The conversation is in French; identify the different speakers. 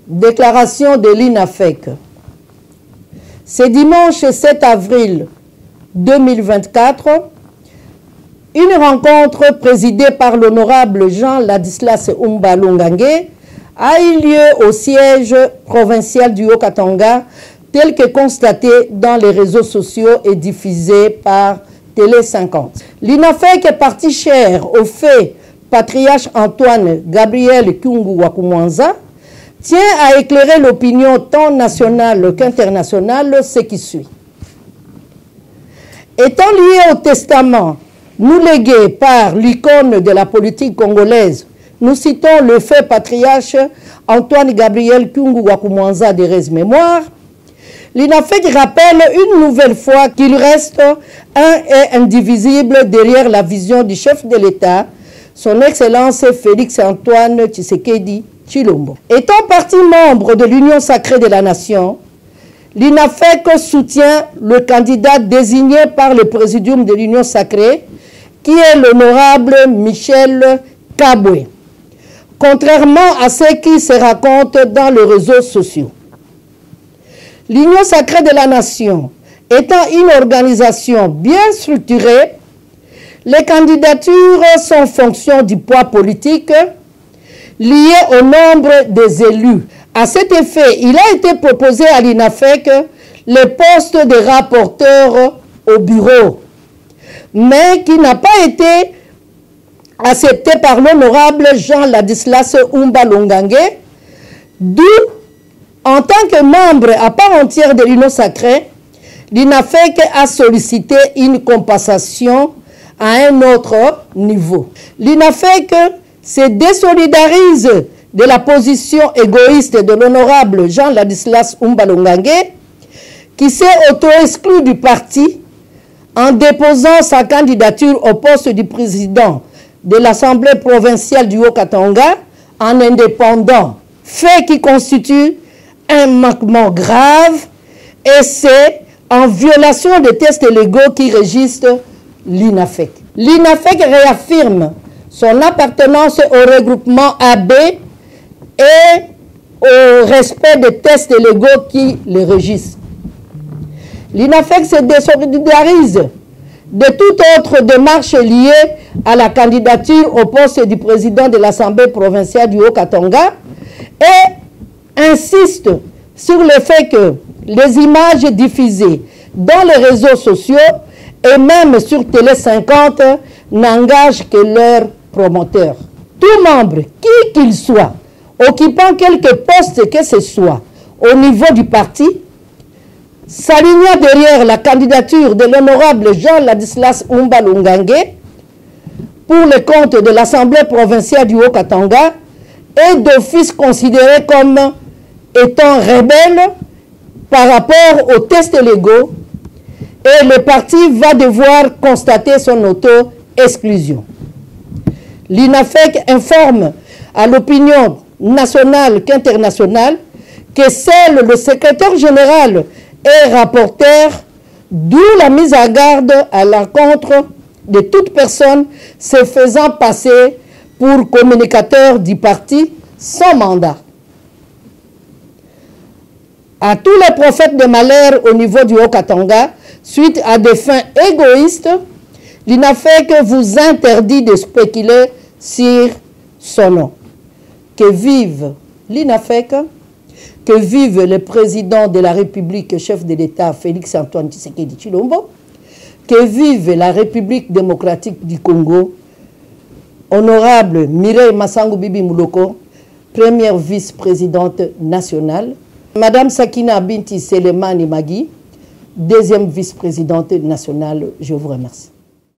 Speaker 1: Déclaration de l'INAFEC. C'est dimanche 7 avril 2024, une rencontre présidée par l'honorable Jean Ladislas Umba Lungange a eu lieu au siège provincial du Haut-Katanga, tel que constaté dans les réseaux sociaux et diffusé par Télé 50. L'INAFEC est partie chère au fait patriarche Antoine Gabriel Kyungu Wakumwanza tient à éclairer l'opinion tant nationale qu'internationale, ce qui suit. Étant lié au testament nous légué par l'icône de la politique congolaise, nous citons le fait patriarche Antoine Gabriel Kyungu Wakumwanza de Rez Mémoire, l'INAFEC rappelle une nouvelle fois qu'il reste un et indivisible derrière la vision du chef de l'État, son Excellence Félix Antoine Tshisekedi Tshilombo. Étant partie membre de l'Union sacrée de la Nation, l'INAFEC soutient le candidat désigné par le présidium de l'Union sacrée, qui est l'honorable Michel Kabwe, contrairement à ce qui se raconte dans les réseaux sociaux. L'Union sacrée de la Nation étant une organisation bien structurée, les candidatures sont fonction du poids politique lié au nombre des élus. À cet effet, il a été proposé à l'INAFEC le poste de rapporteur au bureau, mais qui n'a pas été accepté par l'honorable Jean Ladislas Umba Lungange, d'où, en tant que membre à part entière de l'Union sacrée, l'INAFEC a sollicité une compensation à un autre niveau. L'INAFEC se désolidarise de la position égoïste de l'honorable Jean Ladislas Umba Lungange, qui s'est auto-exclu du parti en déposant sa candidature au poste du président de l'Assemblée provinciale du Haut-Katanga en indépendant, fait qui constitue un manquement grave et c'est en violation des tests légaux qui régissent l'INAFEC. L'INAFEC réaffirme son appartenance au regroupement AB et au respect des tests légaux qui les régissent. L'INAFEC se désolidarise de toute autre démarche liée à la candidature au poste du président de l'Assemblée provinciale du Haut-Katanga et insiste sur le fait que les images diffusées dans les réseaux sociaux et même sur Télé 50 n'engagent que leurs promoteurs. Tout membre, qui qu'il soit, occupant quelque poste que ce soit au niveau du parti, s'alignant derrière la candidature de l'honorable Jean Ladislas Umba Lungange pour le compte de l'Assemblée provinciale du Haut-Katanga est d'office considéré comme étant rebelle par rapport aux tests légaux et le parti va devoir constater son auto-exclusion. L'INAFEC informe à l'opinion nationale qu'internationale que seul le secrétaire général est rapporteur, d'où la mise à garde à l'encontre de toute personne se faisant passer pour communicateur du parti sans mandat. À tous les prophètes de malheur au niveau du Haut-Katanga, suite à des fins égoïstes, l'INAFEC vous interdit de spéculer sur son nom. Que vive l'INAFEC, que vive le président de la République, chef de l'État, Félix Antoine Tshisekedi Tshilombo, que vive la République démocratique du Congo, honorable Mireille Massango Bibi Mouloko, première vice-présidente nationale, Madame Sakina Binti Selemani Magui, deuxième vice-présidente nationale. Je vous remercie.